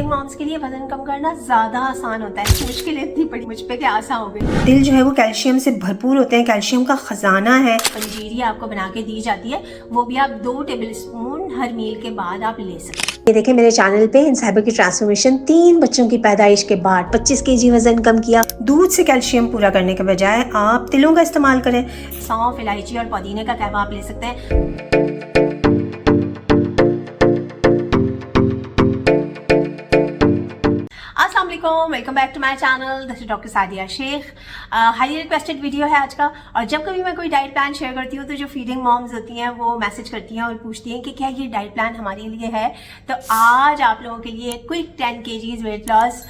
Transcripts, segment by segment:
Feeding moms के लिए वजन कम करना ज़्यादा आसान होता है, मुश्किल इतनी बड़ी मुझ पे कि आसान हो गई। तिल जो है वो कैल्शियम से भरपूर होते हैं, कैल्शियम का खजाना है। पंजीरी आपको बना के दी जाती है, वो भी आप 2 टेबल स्पून हर मील के बाद आप ले सकते हैं। ये देखें मेरे चैनल पे इंसाइबर की ट्रांसफॉर्मेशन 3 बच्चों की पैदाइश के बाद 25 केजी वजन कम किया। दूध से कैल्शियम पूरा करने के बजाय आप तिलों का इस्तेमाल करें। सौंफ, इलायची और पुदीने का कहवा आप ले सकते हैं। Welcome back to my channel, this is doctor Sadia Shaikh. Highly requested video है आज का। और जब कभी मैं कोई डाइट प्लान शेयर करती हूँ तो जो फीडिंग मॉम्स होती हैं वो मैसेज करती हैं और पूछती हैं कि क्या ये डाइट प्लान हमारे लिए है। तो आज आप लोगों के लिए quick 10 kg weight loss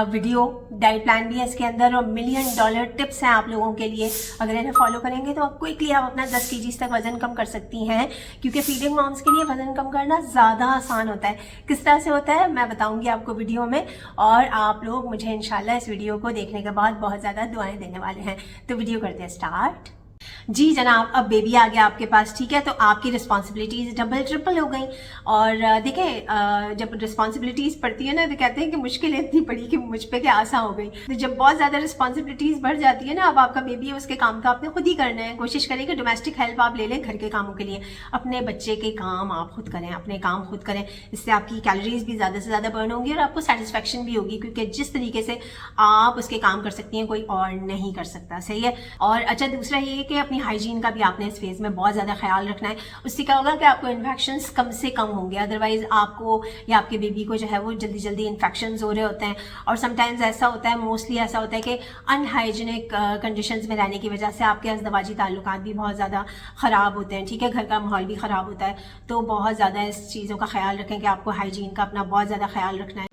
video diet plan भी है इसके अंदर, और $1 मिलियन टिप्स हैं आप लोगों के लिए। अगर इन्हें फॉलो करेंगे तो आप क्विकली आप अपना 10 kg तक वजन कम कर सकती हैं, क्योंकि फीडिंग मॉम्स के लिए वजन कम करना ज़्यादा आसान होता है। किस तरह से होता है मैं बताऊंगी आपको वीडियो में, और आप लोग मुझे इंशाल्लाह इस वीडियो को देखने के बाद बहुत ज़्यादा दुआएं देने वाले हैं। तो वीडियो करते हैं स्टार्ट। जी जनाब, अब बेबी आ गया आपके पास, ठीक है, तो आपकी रिस्पॉन्सिबिलिटीज़ डबल ट्रिपल हो गई। और देखें जब रिस्पॉन्सिबिलिटीज़ पड़ती है ना तो कहते हैं कि मुश्किल इतनी पड़ी कि मुझ पे क्या आसान हो गई। तो जब बहुत ज़्यादा रिस्पॉन्सिबिलिटीज़ बढ़ जाती है ना, अब आपका बेबी है, उसके काम का आपने खुद ही करना है। कोशिश करें कि डोमेस्टिक हेल्प आप ले लें घर के कामों के लिए। अपने बच्चे के काम आप खुद करें, अपने काम खुद करें। इससे आपकी कैलोरीज भी ज़्यादा से ज़्यादा बर्न होंगी और आपको सेटिस्फेक्शन भी होगी, क्योंकि जिस तरीके से आप उसके काम कर सकती हैं कोई और नहीं कर सकता। सही है। और अच्छा, दूसरा ये कि अपनी हाइजीन का भी आपने इस फेज में बहुत ज़्यादा ख्याल रखना है। उससे क्या होगा कि आपको इन्फेक्शंस कम से कम होंगे। अदरवाइज आपको या आपके बेबी को जो है वो जल्दी जल्दी इन्फेक्शंस हो रहे होते हैं। और समटाइम्स ऐसा होता है, मोस्टली ऐसा होता है कि अनहाइजीनिक कंडीशंस में रहने की वजह से आपके अज़दवाजी ताल्लुकात भी बहुत ज़्यादा ख़राब होते हैं, ठीक है, घर का माहौल भी ख़राब होता है। तो बहुत ज़्यादा इस चीज़ों का ख्याल रखें कि आपको हाइजीन का अपना बहुत ज़्यादा ख्याल रखना है।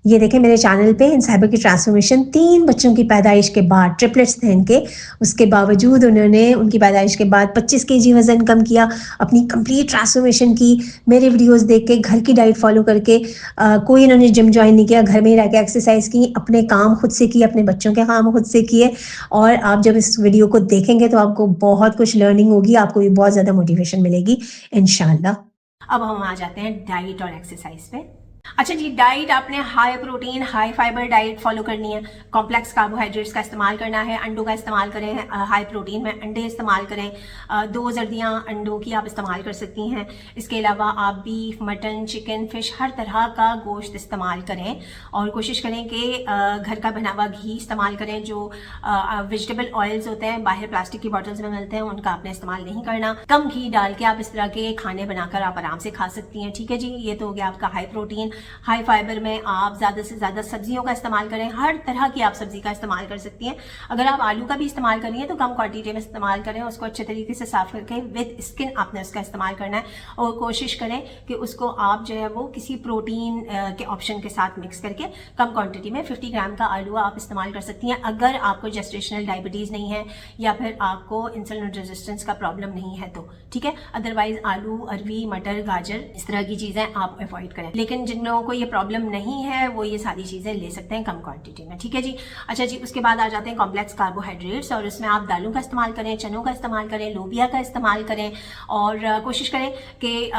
ये देखें मेरे चैनल पे इंसाइबर की ट्रांसफॉर्मेशन 3 बच्चों की पैदाइश के बाद, ट्रिपलेट्स थे इनके, उसके बावजूद उन्होंने उनकी पैदाइश के बाद 25 केजी वजन कम किया, अपनी कंप्लीट ट्रांसफॉर्मेशन की। मेरे वीडियोस देख के, घर की डाइट फॉलो करके, कोई इन्होंने जिम ज्वाइन नहीं किया, घर में ही रह के एक्सरसाइज की, अपने काम खुद से किए, अपने बच्चों के काम खुद से किए। और आप जब इस वीडियो को देखेंगे तो आपको बहुत कुछ लर्निंग होगी, आपको भी बहुत ज़्यादा मोटिवेशन मिलेगी इंशाल्लाह। अब हम आ जाते हैं डाइट और एक्सरसाइज पे। अच्छा जी, डाइट आपने high protein high fibre diet follow करनी है। कॉम्प्लेक्स कार्बोहाइड्रेट्स का इस्तेमाल करना है, अंडों का इस्तेमाल करें, हाई प्रोटीन में अंडे इस्तेमाल करें, 2 जर्दियाँ अंडों की आप इस्तेमाल कर सकती हैं। इसके अलावा आप बीफ, मटन, चिकन, फिश, हर तरह का गोश्त इस्तेमाल करें। और कोशिश करें कि घर का बना हुआ घी इस्तेमाल करें। जो वेजिटेबल ऑयल्स होते हैं बाहर प्लास्टिक की बॉटल्स में मिलते हैं, उनका आपने इस्तेमाल नहीं करना। कम घी डाल के आप इस तरह के खाने बनाकर आप आराम से खा सकती हैं, ठीक है जी। ये तो हो गया आपका हाई प्रोटीन। हाई फाइबर में आप ज़्यादा से ज़्यादा सब्जियों का इस्तेमाल करें, हर तरह की आप सब्जी का इस्तेमाल कर सकती हैं। अगर आप आलू का भी इस्तेमाल करी है तो कम क्वांटिटी में इस्तेमाल करें, उसको अच्छे तरीके से साफ करके विद स्किन आपने उसका इस्तेमाल करना है। और कोशिश करें कि उसको आप जो है वो किसी प्रोटीन के ऑप्शन के साथ मिक्स करके कम क्वांटिटी में 50 ग्राम का आलू आप इस्तेमाल कर सकती हैं, अगर आपको जेस्टेशनल डायबिटीज़ नहीं है या फिर आपको इंसुलिन रेजिस्टेंस का प्रॉब्लम नहीं है तो, ठीक है। अदरवाइज आलू, अरवी, मटर, गाजर, इस तरह की चीज़ें आप अवॉइड करें। लेकिन जिन लोगों को ये प्रॉब्लम नहीं है वो ये सारी चीज़ें ले सकते हैं कम क्वांटिटी में, ठीक है जी। अच्छा जी, उसके बाद आ जाते हैं कॉम्प्लेक्स कार्बोहाइड्रेट्स, और उसमें आप दालों का इस्तेमाल करें, चनों का इस्तेमाल करें, लोबिया का इस्तेमाल करें। और कोशिश करें कि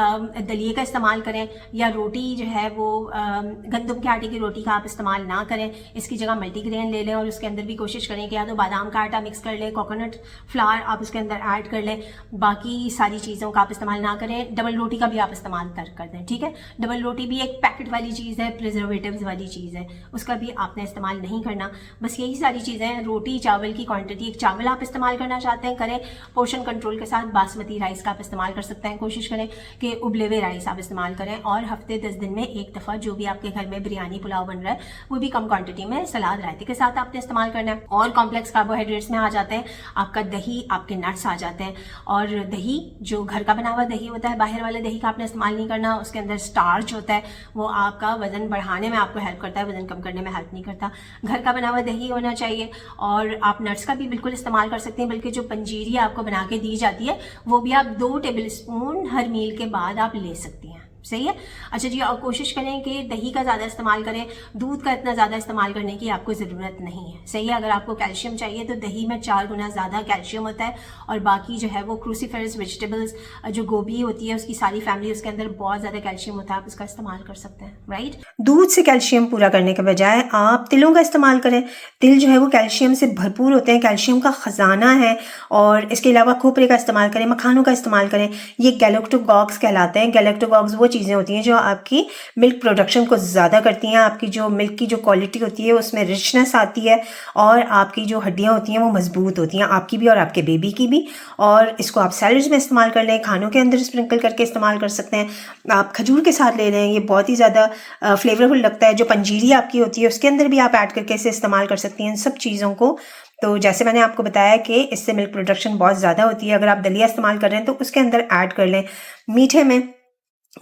दलिए का इस्तेमाल करें, या रोटी जो है वो गंदम के आटे की रोटी का आप इस्तेमाल ना करें। इसकी जगह मल्टीग्रेन ले लें, और उसके अंदर भी कोशिश करें कि या तो बादाम का आटा मिक्स कर लें, कोकोनट फ्लावर आप उसके अंदर ऐड कर लें। बाकी सारी चीज़ों का आप इस्तेमाल ना करें। डबल रोटी का भी आप इस्तेमाल कर दें, ठीक है। डबल रोटी भी एक पैकेट वाली चीज़ है, प्रिजर्वेटिव्स वाली चीज़ है, उसका भी आपने इस्तेमाल नहीं करना। बस यही सारी चीज़ें हैं। रोटी चावल की क्वांटिटी, एक चावल आप इस्तेमाल करना चाहते हैं करें, पोर्शन कंट्रोल के साथ। बासमती राइस का आप इस्तेमाल कर सकते हैं, कोशिश करें कि उबले हुए राइस आप इस्तेमाल करें। और हफ्ते 10 दिन में एक दफ़ा जो भी आपके घर में बिरयानी पुलाव बन रहा है वो भी कम क्वांटिटी में सलाद रायते के साथ आपने इस्तेमाल करना है। और कॉम्प्लेक्स कार्बोहाइड्रेट्स में आ जाते हैं आपका दही, आपके नट्स आ जाते हैं। और दही जो घर का बना हुआ दही होता है, बाहर वाले दही का आपने इस्तेमाल नहीं करना। उसके अंदर स्टार्च होता है, वो आपका वजन बढ़ाने में आपको हेल्प करता है, वजन कम करने में हेल्प नहीं करता। घर का बना हुआ दही होना चाहिए। और आप नट्स का भी बिल्कुल इस्तेमाल कर सकते हैं, बल्कि जो पंजीरी आपको बना के दी जाती है वो भी आप 2 टेबल स्पून हर मील के बाद आप ले सकती हैं, सही है। अच्छा जी, और कोशिश करें कि दही का ज़्यादा इस्तेमाल करें, दूध का इतना ज़्यादा इस्तेमाल करने की आपको ज़रूरत नहीं है। सही है, अगर आपको कैल्शियम चाहिए तो दही में 4 गुना ज़्यादा कैल्शियम होता है, और बाकी जो है वो क्रूसीफेरस वेजिटेबल्स, जो गोभी होती है उसकी सारी फैमिली, उसके अंदर बहुत ज़्यादा कैल्शियम होता है, आप उसका इस्तेमाल कर सकते हैं। राइट, दूध से कैल्शियम पूरा करने के बजाय आप तिलों का इस्तेमाल करें। तिल जो है वो कैल्शियम से भरपूर होते हैं, कैल्शियम का ख़जाना है। और इसके अलावा खोपरे का इस्तेमाल करें, मखानों का इस्तेमाल करें। ये गैलेक्टोगॉग्स कहलाते हैं। गैलेक्टोगॉग्स वो चीज़ें होती हैं जो आपकी मिल्क प्रोडक्शन को ज़्यादा करती हैं, आपकी जो मिल्क की जो क्वालिटी होती है उसमें रिचनेस आती है, और आपकी जो हड्डियाँ होती हैं वो मजबूत होती हैं, आपकी भी और आपके बेबी की भी। और इसको आप सैलड्स में इस्तेमाल कर लें, खानों के अंदर स्प्रिंकल करके इस्तेमाल कर सकते हैं। आप खजूर के साथ ले लें, ये बहुत ही ज़्यादा फ्लेवरफुल लगता है। जो पंजीरी आपकी होती है उसके अंदर भी आप ऐड करके इसे इस्तेमाल कर सकती हैं, इन सब चीज़ों को। तो जैसे मैंने आपको बताया कि इससे मिल्क प्रोडक्शन बहुत ज़्यादा होती है। अगर आप दलिया इस्तेमाल कर रहे हैं तो उसके अंदर ऐड कर लें। मीठे में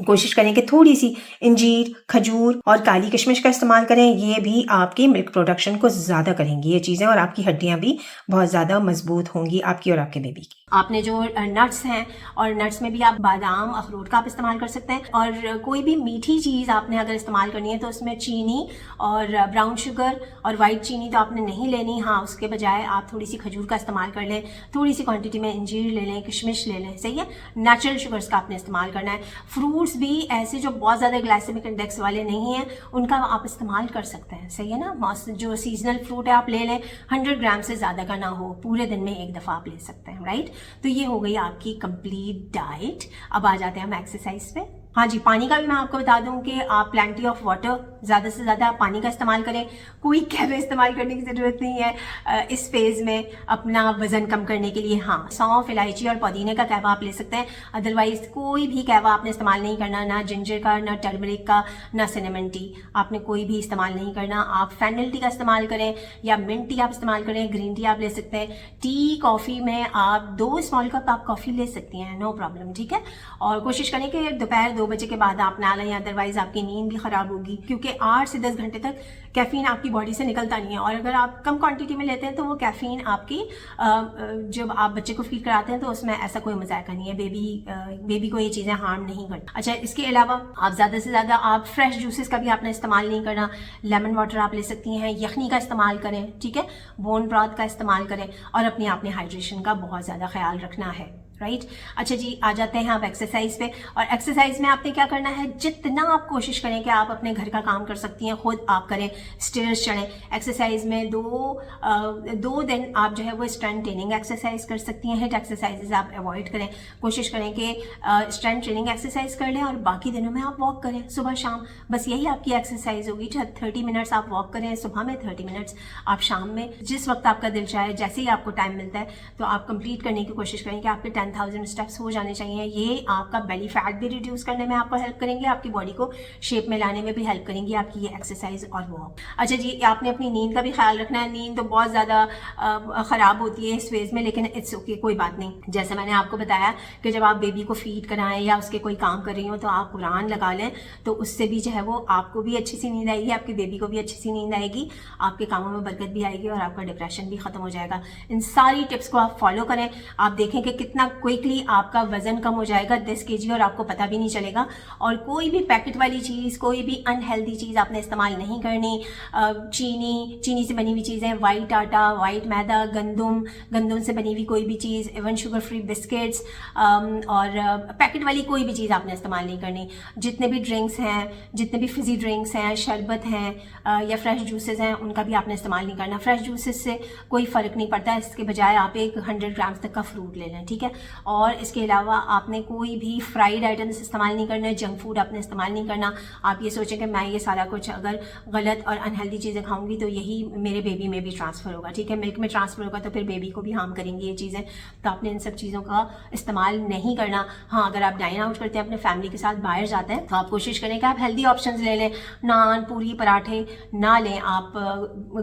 कोशिश करें कि थोड़ी सी इंजीर, खजूर और काली किशमिश का इस्तेमाल करें। ये भी आपकी मिल्क प्रोडक्शन को ज़्यादा करेंगी ये चीज़ें, और आपकी हड्डियाँ भी बहुत ज़्यादा मजबूत होंगी, आपकी और आपके बेबी की। आपने जो नट्स हैं, और नट्स में भी आप बादाम, अखरोट का आप इस्तेमाल कर सकते हैं। और कोई भी मीठी चीज़ आपने अगर इस्तेमाल करनी है तो उसमें चीनी और ब्राउन शुगर और वाइट चीनी तो आपने नहीं लेनी। हाँ, उसके बजाय आप थोड़ी सी खजूर का इस्तेमाल कर लें, थोड़ी सी क्वान्टिटी में इंजीर ले लें, किशमिश ले लें। सही है, नेचुरल शुगर्स का आपने इस्तेमाल करना है। फ्रूट्स भी ऐसे जो बहुत ज़्यादा ग्लाइसेमिक इंडेक्स वाले नहीं हैं उनका आप इस्तेमाल कर सकते हैं। सही है ना, जो सीजनल फ्रूट है आप ले लें, 100 ग्राम से ज़्यादा का ना हो, पूरे दिन में एक दफ़ा आप ले सकते हैं। राइट, तो ये हो गई आपकी कंप्लीट डाइट। अब आ जाते हैं हम एक्सरसाइज पे। हाँ जी, पानी का भी मैं आपको बता दूं कि आप प्लेंटी ऑफ वाटर, ज़्यादा से ज़्यादा पानी का इस्तेमाल करें। कोई कैवे इस्तेमाल करने की ज़रूरत नहीं है इस फेज़ में अपना वज़न कम करने के लिए। हाँ, सौंफ, इलायची और पुदीने का कहवा आप ले सकते हैं, अदरवाइज़ कोई भी कहवा आपने इस्तेमाल नहीं करना, ना जिंजर का, ना टर्मरिक का, ना सिनेमन टी, आपने कोई भी इस्तेमाल नहीं करना। आप फैनल टी का इस्तेमाल करें या मिंट टी आप इस्तेमाल करें, ग्रीन टी आप ले सकते हैं। टी, कॉफ़ी में आप 2 स्मॉल कप आप कॉफ़ी ले सकती हैं, नो प्रॉब्लम। ठीक है, और कोशिश करें कि दोपहर 2 बजे के बाद आप ना लें, अदरवाइज आपकी नींद भी खराब होगी, क्योंकि 8 से 10 घंटे तक कैफीन आपकी बॉडी से निकलता नहीं है। और अगर आप कम क्वांटिटी में लेते हैं तो वो कैफीन आपकी जब आप बच्चे को फीड कराते हैं तो उसमें ऐसा कोई मजाका नहीं है, बेबी को ये चीज़ें हार्म नहीं करती। अच्छा, इसके अलावा आप ज़्यादा से ज़्यादा आप फ्रेश जूसेस का भी आपने इस्तेमाल नहीं करना। लेमन वाटर आप ले सकती हैं, यखनी का इस्तेमाल करें, ठीक है, बोन ब्रॉथ का इस्तेमाल करें, और अपने आप में हाइड्रेशन का बहुत ज़्यादा ख्याल रखना है। राइट, अच्छा जी, आ जाते हैं आप एक्सरसाइज पे। और एक्सरसाइज में आपने क्या करना है, जितना आप कोशिश करें कि आप अपने घर का काम कर सकती हैं खुद आप करें, स्टेयर्स चढ़ें। एक्सरसाइज में दो दिन आप जो है वो स्ट्रेंथ ट्रेनिंग एक्सरसाइज कर सकती हैं। हिट एक्सरसाइजेज आप अवॉइड करें, कोशिश करें कि स्ट्रेंथ ट्रेनिंग एक्सरसाइज कर लें, और बाकी दिनों में आप वॉक करें सुबह शाम। बस यही आपकी एक्सरसाइज होगी। 30 मिनट्स आप वॉक करें सुबह में, 30 मिनट्स आप शाम में, जिस वक्त आपका दिल चाहे, जैसे ही आपको टाइम मिलता है तो आप कंप्लीट करने की कोशिश करें कि आपके 10,000 स्टेप्स हो जाने चाहिए। ये आपका बेली फैट भी रिड्यूस करने में आपको हेल्प करेंगे, आपकी बॉडी को शेप में लाने में भी हेल्प करेंगी आपकी ये एक्सरसाइज और वॉक। अच्छा जी, आपने अपनी नींद का भी ख्याल रखना है। नींद तो बहुत ज़्यादा ख़राब होती है इस फेज़ में, लेकिन इट्स ओके, कोई बात नहीं। जैसे मैंने आपको बताया कि जब आप बेबी को फीड कराएं या उसके कोई काम कर रही हो तो आप कुरान लगा लें, तो उससे भी जो है वो आपको भी अच्छी सी नींद आएगी, आपके बेबी को भी अच्छी सी नींद आएगी, आपके कामों में बरकत भी आएगी और आपका डिप्रेशन भी ख़त्म हो जाएगा। इन सारी टिप्स को आप फॉलो करें, आप देखें कि कितना क्विकली आपका वजन कम हो जाएगा 10 kg, और आपको पता भी नहीं चलेगा। और कोई भी पैकेट वाली चीज़, कोई भी अनहेल्दी चीज़ आपने इस्तेमाल नहीं करनी। चीनी से बनी हुई चीज़ें, वाइट आटा, वाइट मैदा, गंदम से बनी हुई कोई भी चीज़, इवन शुगर फ्री बिस्किट्स, और पैकेट वाली कोई भी चीज़ आपने इस्तेमाल नहीं करनी। जितने भी ड्रिंक्स हैं, जितने भी फिजी ड्रिंक्स हैं, शरबत हैं या फ्रेश जूसेस हैं, उनका भी आपने इस्तेमाल नहीं करना। फ्रेश जूसेस से कोई फ़र्क नहीं पड़ता, इसके बजाय आप एक 100 ग्राम्स तक का फ्रूट ले लें, ठीक है। और इसके अलावा आपने कोई भी फ्राइड आइटम्स इस्तेमाल नहीं करना है, जंक फूड आपने इस्तेमाल नहीं करना। आप ये सोचें कि मैं ये सारा कुछ अगर गलत और अनहेल्दी चीज़ें खाऊंगी तो यही मेरे बेबी में भी ट्रांसफ़र होगा, ठीक है, मिल्क में ट्रांसफ़र होगा तो फिर बेबी को भी हार्म करेंगी ये चीज़ें। तो आपने इन सब चीज़ों का इस्तेमाल नहीं करना। हाँ, अगर आप डाइन आउट करते हैं, अपने फैमिली के साथ बाहर जाते हैं, तो आप कोशिश करें कि आप हेल्दी ऑप्शंस ले लें। नान, पूरी, पराठे ना लें, आप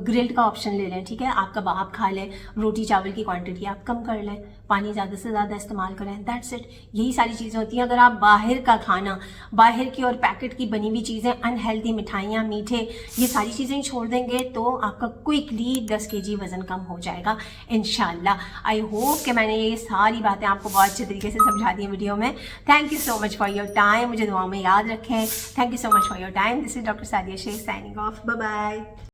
ग्रिल्ड का ऑप्शन ले लें, ठीक है। आप कबाब खा लें, रोटी चावल की क्वांटिटी आप कम कर लें, पानी ज़्यादा से ज़्यादा ज़्यादा इस्तेमाल करें, दैट्स इट। यही सारी चीज़ें होती हैं। अगर आप बाहर का खाना, बाहर की और पैकेट की बनी हुई चीज़ें, अनहेल्दी मिठाइयाँ, मीठे, ये सारी चीज़ें छोड़ देंगे तो आपका क्विकली 10 kg वज़न कम हो जाएगा इंशाल्लाह। आई होप कि मैंने ये सारी बातें आपको बहुत अच्छे तरीके से समझा दी वीडियो में। Thank you so much for your time, मुझे दुआ में याद रखें। Thank you so much for your time. This is doctor Sadia Shaikh signing off, bye bye.